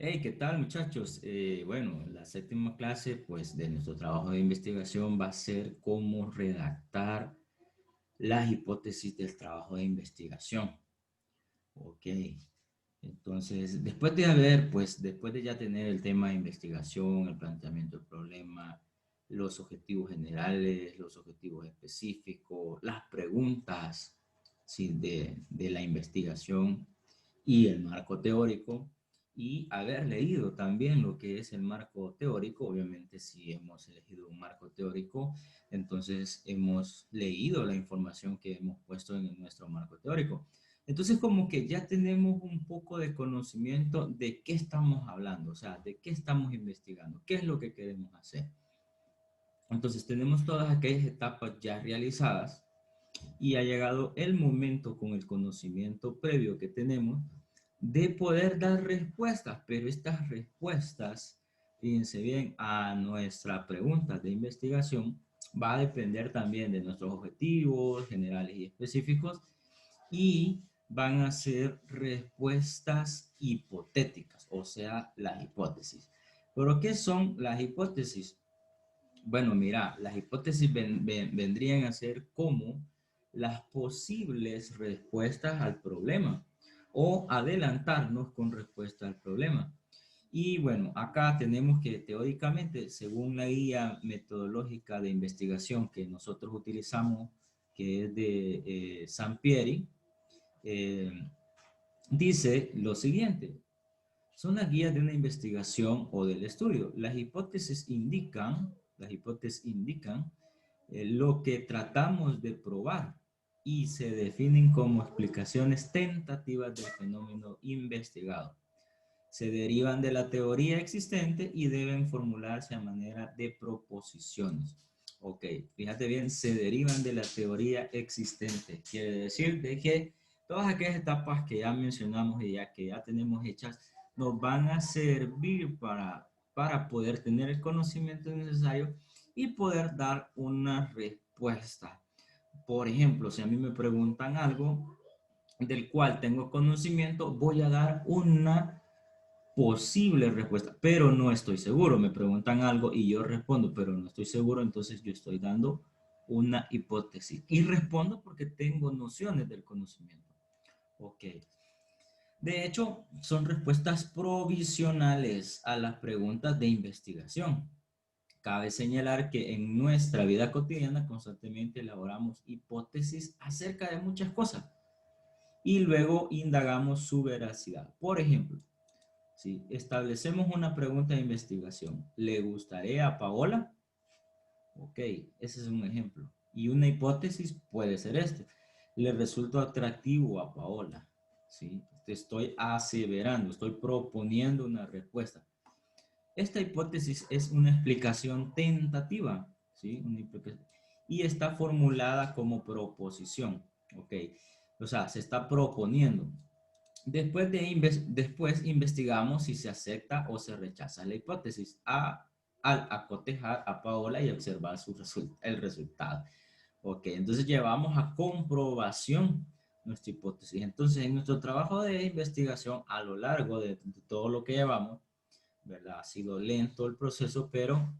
Hey, ¿qué tal, muchachos? Bueno, la séptima clase, pues, de nuestro trabajo de investigación va a ser cómo redactar las hipótesis del trabajo de investigación. Ok. Entonces, después de haber, pues, después de ya tener el tema de investigación, el planteamiento del problema, los objetivos generales, los objetivos específicos, las preguntas, sí, de la investigación y el marco teórico, y haber leído también lo que es el marco teórico. Obviamente, si hemos elegido un marco teórico, entonces hemos leído la información que hemos puesto en nuestro marco teórico. Entonces, como que ya tenemos un poco de conocimiento de qué estamos hablando, o sea, de qué estamos investigando, qué es lo que queremos hacer. Entonces, tenemos todas aquellas etapas ya realizadas y ha llegado el momento, con el conocimiento previo que tenemos, de poder dar respuestas, pero estas respuestas, fíjense bien, a nuestra pregunta de investigación va a depender también de nuestros objetivos generales y específicos, y van a ser respuestas hipotéticas, o sea, las hipótesis. ¿Pero qué son las hipótesis? Bueno, mira, las hipótesis vendrían a ser como las posibles respuestas al problema o adelantarnos con respuesta al problema. Y bueno, acá tenemos que teóricamente, según la guía metodológica de investigación que nosotros utilizamos, que es de Sampieri, eh, dice lo siguiente: son las guías de una investigación o del estudio. Las hipótesis indican lo que tratamos de probar y se definen como explicaciones tentativas del fenómeno investigado. Se derivan de la teoría existente y deben formularse a manera de proposiciones. Ok, fíjate bien, se derivan de la teoría existente. Quiere decir de que todas aquellas etapas que ya mencionamos y ya que ya tenemos hechas nos van a servir para poder tener el conocimiento necesario y poder dar una respuesta. Por ejemplo, si a mí me preguntan algo del cual tengo conocimiento, voy a dar una posible respuesta, pero no estoy seguro. Me preguntan algo y yo respondo, pero no estoy seguro, entonces yo estoy dando una hipótesis y respondo porque tengo nociones del conocimiento. Ok. De hecho, son respuestas provisionales a las preguntas de investigación. Cabe señalar que en nuestra vida cotidiana constantemente elaboramos hipótesis acerca de muchas cosas y luego indagamos su veracidad. Por ejemplo, si establecemos una pregunta de investigación, ¿le gustaría a Paola? Ok, ese es un ejemplo. Y una hipótesis puede ser este: ¿le resulta atractivo a Paola? ¿Sí? Te estoy aseverando, estoy proponiendo una respuesta. Esta hipótesis es una explicación tentativa, ¿sí? Y está formulada como proposición, ¿ok? O sea, se está proponiendo. Después investigamos si se acepta o se rechaza la hipótesis al acotejar a Paola y observar el resultado. Ok, entonces llevamos a comprobación nuestra hipótesis. Entonces, en nuestro trabajo de investigación, a lo largo de todo lo que llevamos, ¿verdad? Ha sido lento el proceso, pero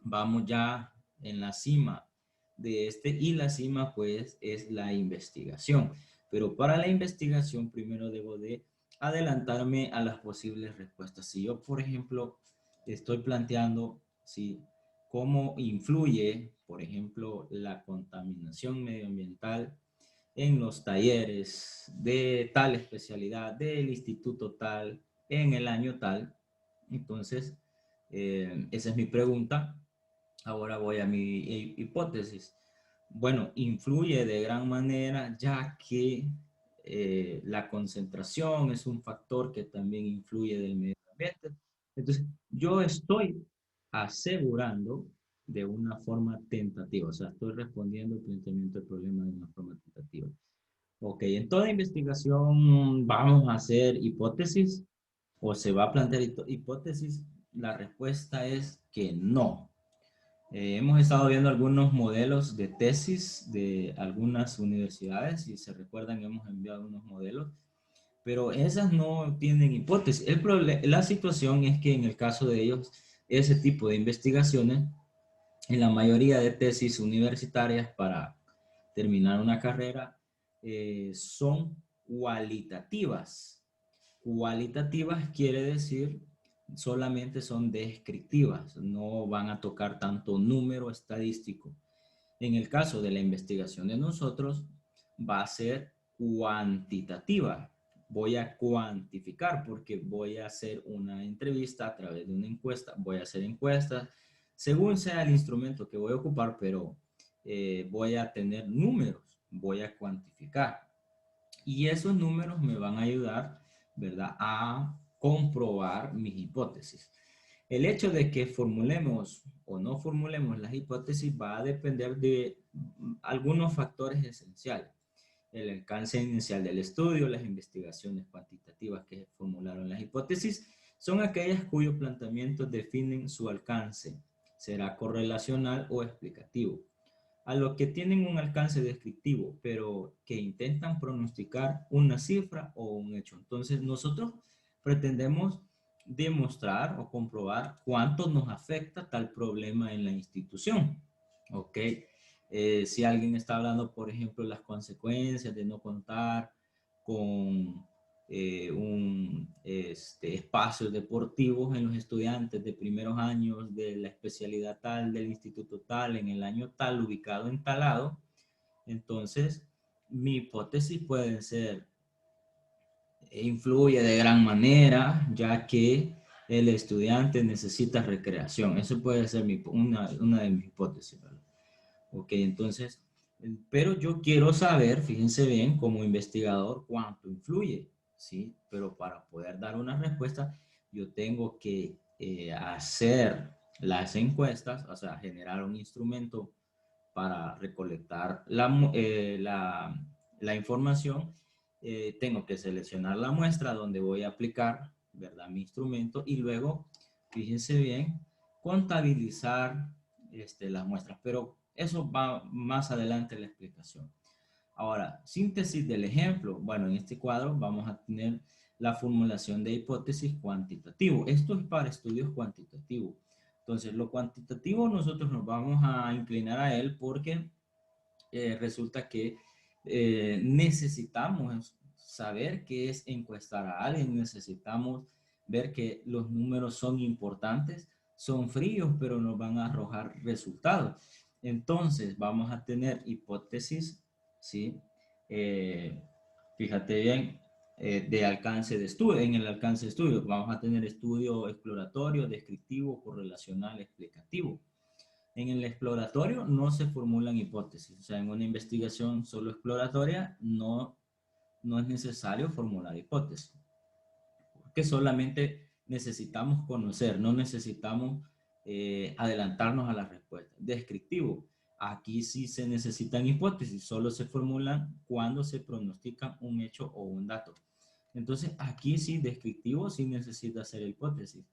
vamos ya en la cima de este, y la cima pues es la investigación. Pero para la investigación primero debo de adelantarme a las posibles respuestas. Si yo, por ejemplo, estoy planteando si cómo influye, por ejemplo, la contaminación medioambiental en los talleres de tal especialidad del instituto tal en el año tal, entonces esa es mi pregunta. Ahora voy a mi hipótesis. Bueno, influye de gran manera, ya que la concentración es un factor que también influye del medio ambiente. Entonces, yo estoy asegurando de una forma tentativa, o sea, estoy respondiendo al planteamiento del problema de una forma tentativa. Ok, en toda investigación vamos a hacer hipótesis o se va a plantear hipótesis. La respuesta es que no. Hemos estado viendo algunos modelos de tesis de algunas universidades. Si se recuerdan, hemos enviado unos modelos pero esas no tienen hipótesis. La situación es que en el caso de ellos, ese tipo de investigaciones, en la mayoría de tesis universitarias para terminar una carrera, son cualitativas. Cualitativas quiere decir solamente son descriptivas, no van a tocar tanto número estadístico. En el caso de la investigación de nosotros, va a ser cuantitativa. Voy a cuantificar porque voy a hacer una entrevista a través de una encuesta. Voy a hacer encuestas según sea el instrumento que voy a ocupar, pero voy a tener números, voy a cuantificar. Y esos números me van a ayudar, ¿verdad?, a comprobar mis hipótesis. El hecho de que formulemos o no formulemos las hipótesis va a depender de algunos factores esenciales. El alcance inicial del estudio, las investigaciones cuantitativas que formularon las hipótesis, son aquellas cuyos planteamientos definen su alcance. Será correlacional o explicativo. A los que tienen un alcance descriptivo, pero que intentan pronosticar una cifra o un hecho. Entonces, nosotros pretendemos demostrar o comprobar cuánto nos afecta tal problema en la institución. ¿Ok? Si alguien está hablando, por ejemplo, las consecuencias de no contar con espacios deportivos en los estudiantes de primeros años de la especialidad tal, del instituto tal, en el año tal, ubicado en tal lado, entonces mi hipótesis puede ser, influye de gran manera, ya que el estudiante necesita recreación. Eso puede ser una de mis hipótesis, ¿verdad? Ok, entonces, pero yo quiero saber, fíjense bien, como investigador, cuánto influye, ¿sí? Pero para poder dar una respuesta, yo tengo que hacer las encuestas, o sea, generar un instrumento para recolectar la información. Tengo que seleccionar la muestra donde voy a aplicar, ¿verdad?, mi instrumento, y luego, fíjense bien, contabilizar las muestras. Pero eso va más adelante en la explicación. Ahora, síntesis del ejemplo. Bueno, en este cuadro vamos a tener la formulación de hipótesis cuantitativo. Esto es para estudios cuantitativos. Entonces, lo cuantitativo nosotros nos vamos a inclinar a él porque resulta que necesitamos saber qué es encuestar a alguien, necesitamos ver que los números son importantes, son fríos, pero nos van a arrojar resultados. Entonces, vamos a tener hipótesis, ¿sí? Eh, Fíjate bien, de alcance de estudio, en el alcance de estudio, vamos a tener estudio exploratorio, descriptivo, correlacional, explicativo. En el exploratorio no se formulan hipótesis, o sea, en una investigación solo exploratoria no es necesario formular hipótesis, porque solamente necesitamos conocer, no necesitamos adelantarnos a la respuesta. Descriptivo, aquí sí se necesitan hipótesis, solo se formulan cuando se pronostica un hecho o un dato. Entonces, aquí sí, descriptivo, sí necesita hacer hipótesis.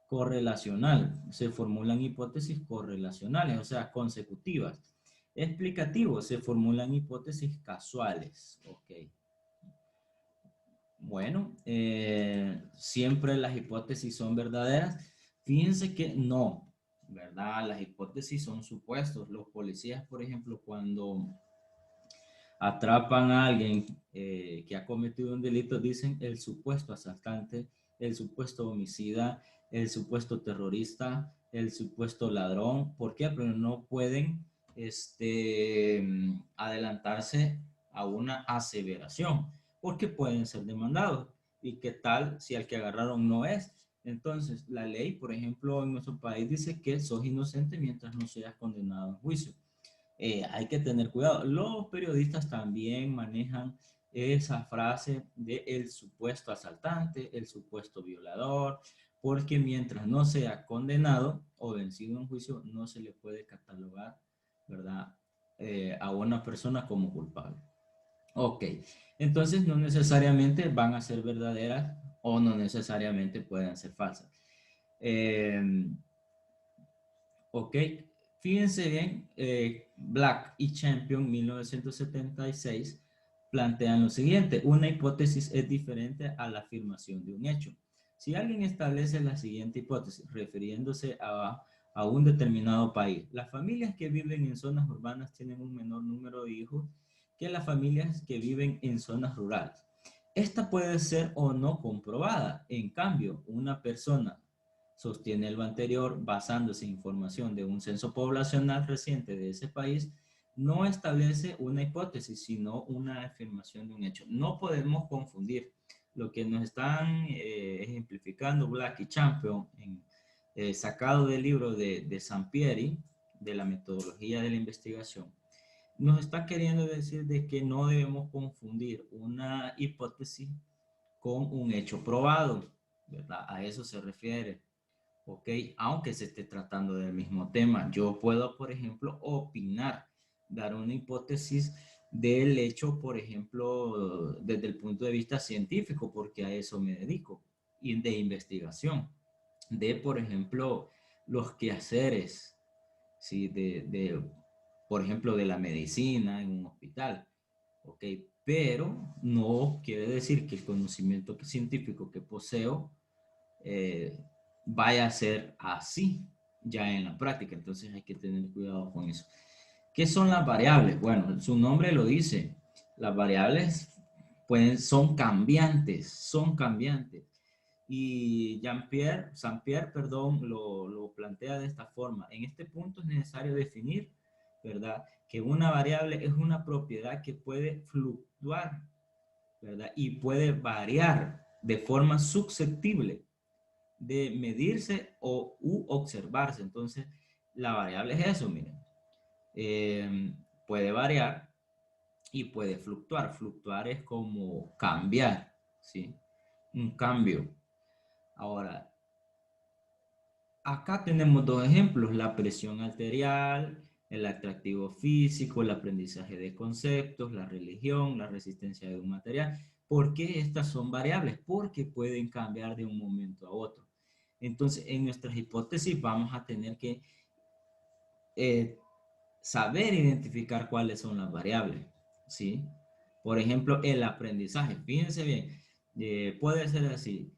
Correlacional, se formulan hipótesis correlacionales, o sea, consecutivas. Explicativo, se formulan hipótesis casuales. Ok. Bueno, siempre las hipótesis son verdaderas. Fíjense que no, ¿verdad? Las hipótesis son supuestos. Los policías, por ejemplo, cuando atrapan a alguien que ha cometido un delito, dicen el supuesto asaltante, el supuesto homicida, el supuesto terrorista, el supuesto ladrón. ¿Por qué? Pero no pueden adelantarse a una aseveración, porque pueden ser demandados. ¿Y qué tal si al que agarraron no es? Entonces, la ley, por ejemplo, en nuestro país dice que sos inocente mientras no seas condenado en juicio. Hay que tener cuidado. Los periodistas también manejan esa frase de el supuesto asaltante, el supuesto violador, porque mientras no sea condenado o vencido en juicio, no se le puede catalogar, ¿verdad?, a una persona como culpable. Ok, entonces no necesariamente van a ser verdaderas o no necesariamente pueden ser falsas. Ok, fíjense bien, Black y Champion 1976 plantean lo siguiente: una hipótesis es diferente a la afirmación de un hecho. Si alguien establece la siguiente hipótesis, refiriéndose a un determinado país: las familias que viven en zonas urbanas tienen un menor número de hijos que las familias que viven en zonas rurales. Esta puede ser o no comprobada. En cambio, una persona sostiene lo anterior basándose en información de un censo poblacional reciente de ese país, no establece una hipótesis, sino una afirmación de un hecho. No podemos confundir lo que nos están ejemplificando Black y Champion, sacado del libro de Sampieri, de la metodología de la investigación. Nos está queriendo decir de que no debemos confundir una hipótesis con un hecho probado, ¿verdad? A eso se refiere. ¿Ok? Aunque se esté tratando del mismo tema. Yo puedo, por ejemplo, opinar, dar una hipótesis del hecho, por ejemplo, desde el punto de vista científico, porque a eso me dedico, y de investigación, de, por ejemplo, los quehaceres, ¿sí? Por ejemplo, de la medicina en un hospital, ¿ok? Pero no quiere decir que el conocimiento científico que poseo eh, vaya a ser así ya en la práctica. Entonces hay que tener cuidado con eso. ¿Qué son las variables? Bueno, su nombre lo dice. Las variables son cambiantes, son cambiantes. Y Saint-Pierre, perdón, lo plantea de esta forma. En este punto es necesario definir, ¿verdad?, que una variable es una propiedad que puede fluctuar, ¿verdad?, y puede variar de forma susceptible de medirse u observarse. Entonces, la variable es eso, miren. Puede variar y puede fluctuar. Fluctuar es como cambiar, ¿sí? Un cambio. Ahora, acá tenemos dos ejemplos: la presión arterial, el atractivo físico, el aprendizaje de conceptos, la religión, la resistencia de un material. ¿Por qué estas son variables? Porque pueden cambiar de un momento a otro. Entonces, en nuestras hipótesis vamos a tener que saber identificar cuáles son las variables, ¿sí? Por ejemplo, el aprendizaje. Fíjense bien, puede ser así.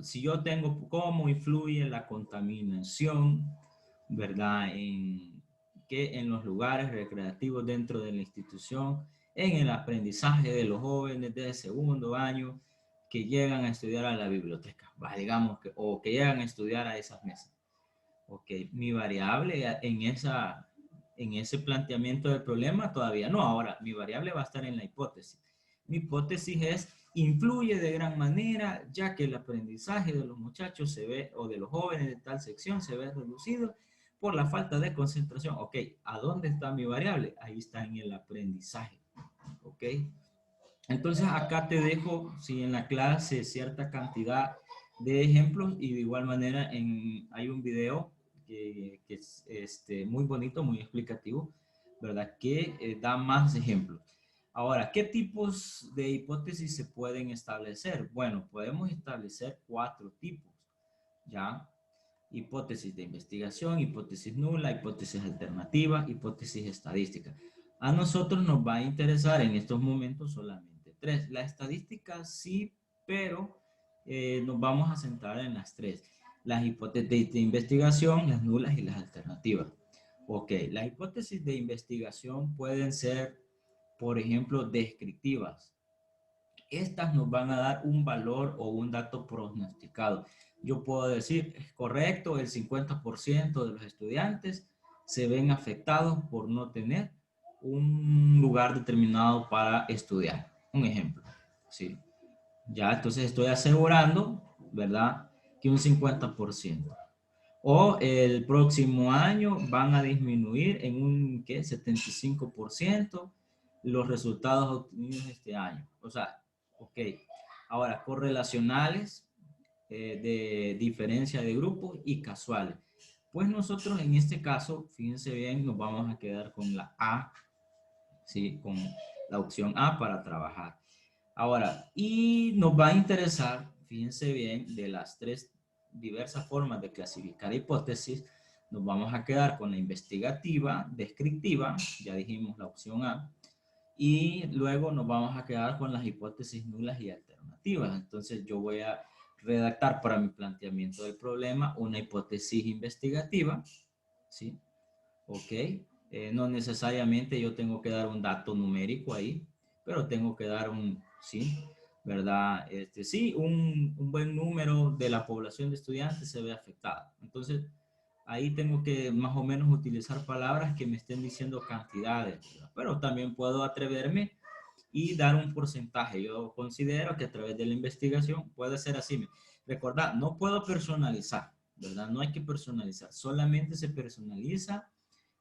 Si yo tengo cómo influye la contaminación, ¿verdad?, en los lugares recreativos dentro de la institución, en el aprendizaje de los jóvenes de segundo año que llegan a estudiar a la biblioteca, digamos, o que llegan a estudiar a esas mesas. Ok, mi variable en ese planteamiento del problema todavía no. Ahora, mi variable va a estar en la hipótesis. Mi hipótesis es: influye de gran manera, ya que el aprendizaje de los muchachos se ve, o de los jóvenes de tal sección, se ve reducido por la falta de concentración. Ok, ¿a dónde está mi variable? Ahí está, en el aprendizaje. Ok, entonces acá te dejo, si en la clase, cierta cantidad de ejemplos, y de igual manera hay un video que es muy bonito, muy explicativo, ¿verdad?, que da más ejemplos. Ahora, ¿qué tipos de hipótesis se pueden establecer? Bueno, podemos establecer 4 tipos, ¿ya? Hipótesis de investigación, hipótesis nula, hipótesis alternativa, hipótesis estadística. A nosotros nos va a interesar en estos momentos solamente 3. La estadística sí, pero nos vamos a centrar en las 3. Las hipótesis de investigación, las nulas y las alternativas. Ok, las hipótesis de investigación pueden ser, por ejemplo, descriptivas. Estas nos van a dar un valor o un dato pronosticado. Yo puedo decir: es correcto, el 50% de los estudiantes se ven afectados por no tener un lugar determinado para estudiar. Un ejemplo, ¿sí? Ya, entonces estoy asegurando, ¿verdad?, que un 50%. O el próximo año van a disminuir en un, ¿qué?, 75% los resultados obtenidos este año. O sea, ok. Ahora, correlacionales, de diferencia de grupos, y casuales. Pues nosotros en este caso, fíjense bien, nos vamos a quedar con la A, ¿sí? Con la opción A para trabajar. Ahora, y nos va a interesar, fíjense bien, de las 3 diversas formas de clasificar hipótesis, nos vamos a quedar con la investigativa, descriptiva, ya dijimos la opción A, y luego nos vamos a quedar con las hipótesis nulas y alternativas. Entonces yo voy a redactar para mi planteamiento del problema una hipótesis investigativa, ¿sí? Ok, no necesariamente yo tengo que dar un dato numérico ahí, pero tengo que dar un, sí, ¿verdad? Sí, un buen número de la población de estudiantes se ve afectada. Entonces, ahí tengo que más o menos utilizar palabras que me estén diciendo cantidades, ¿verdad? Pero también puedo atreverme y dar un porcentaje. Yo considero que a través de la investigación puede ser así. Recordad, no puedo personalizar, ¿verdad? No hay que personalizar, solamente se personaliza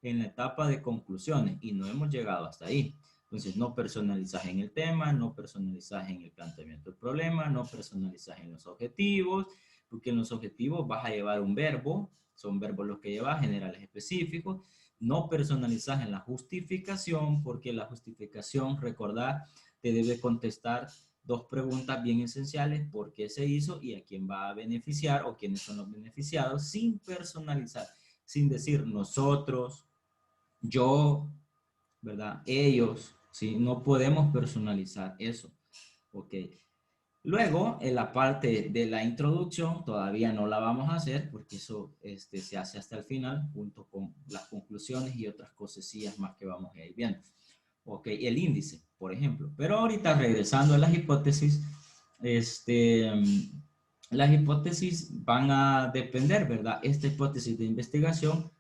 en la etapa de conclusiones y no hemos llegado hasta ahí. Entonces, no personalizas en el tema, no personalizas en el planteamiento del problema, no personalizas en los objetivos, porque en los objetivos vas a llevar un verbo, son verbos los que llevas, generales específicos. No personalizas en la justificación, porque la justificación, recordad, te debe contestar dos preguntas bien esenciales: ¿por qué se hizo y a quién va a beneficiar o quiénes son los beneficiados? Sin personalizar, sin decir nosotros, yo, ¿verdad? Ellos, ¿sí? No podemos personalizar eso, ¿ok? Luego, en la parte de la introducción, todavía no la vamos a hacer porque eso se hace hasta el final, junto con las conclusiones y otras cosillas más que vamos a ir viendo. Ok, el índice, por ejemplo. Pero ahorita regresando a las hipótesis, este, las hipótesis van a depender, ¿verdad? Esta hipótesis de investigación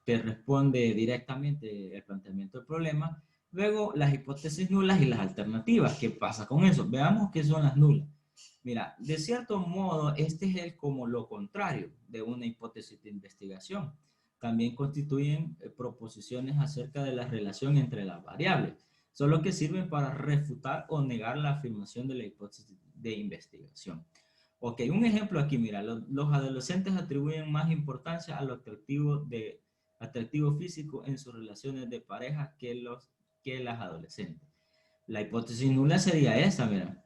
que responde directamente el planteamiento del problema. Luego, las hipótesis nulas y las alternativas. ¿Qué pasa con eso? Veamos qué son las nulas. Mira, de cierto modo, este es como lo contrario de una hipótesis de investigación. También constituyen proposiciones acerca de la relación entre las variables, solo que sirven para refutar o negar la afirmación de la hipótesis de investigación. Ok, un ejemplo aquí, mira, los adolescentes atribuyen más importancia a lo atractivo físico en sus relaciones de pareja que las adolescentes. La hipótesis nula sería esta, mira.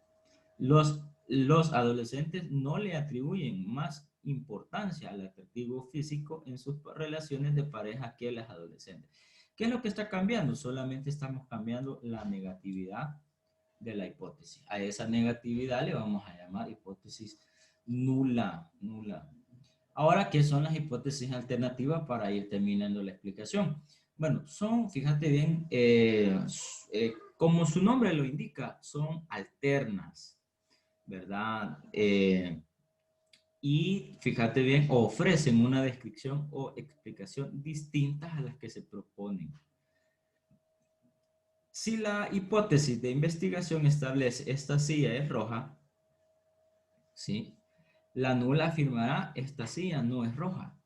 Los adolescentes no le atribuyen más importancia al atractivo físico en sus relaciones de pareja que las adolescentes. ¿Qué es lo que está cambiando? Solamente estamos cambiando la negatividad de la hipótesis. A esa negatividad le vamos a llamar hipótesis nula, nula. Ahora, ¿qué son las hipótesis alternativas para ir terminando la explicación? Bueno, son, fíjate bien, como su nombre lo indica, son alternas, ¿verdad? Y fíjate bien, ofrecen una descripción o explicación distintas a las que se proponen. Si la hipótesis de investigación establece esta silla es roja, ¿sí? La nula afirmará esta silla no es roja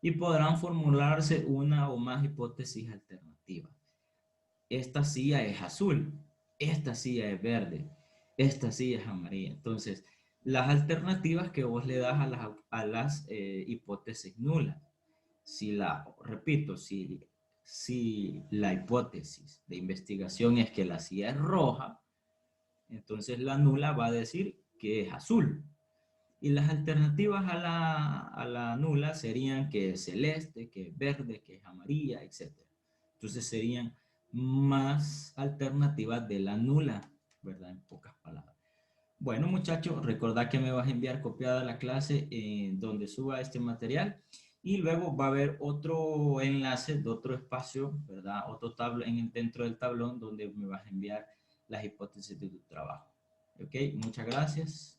y podrán formularse una o más hipótesis alternativas. Esta silla es azul, esta silla es verde, esta silla es amarilla. Entonces, las alternativas que vos le das a las hipótesis nulas. Repito, si la hipótesis de investigación es que la silla es roja, entonces la nula va a decir que es azul. Y las alternativas a la nula serían que es celeste, que es verde, que es amarilla, etc. Entonces serían más alternativas de la nula, ¿verdad? En pocas palabras. Bueno, muchachos, recordad que me vas a enviar copiada la clase donde suba este material y luego va a haber otro enlace de otro espacio, ¿verdad? Otro tablón dentro del tablón donde me vas a enviar las hipótesis de tu trabajo. ¿Ok? Muchas gracias.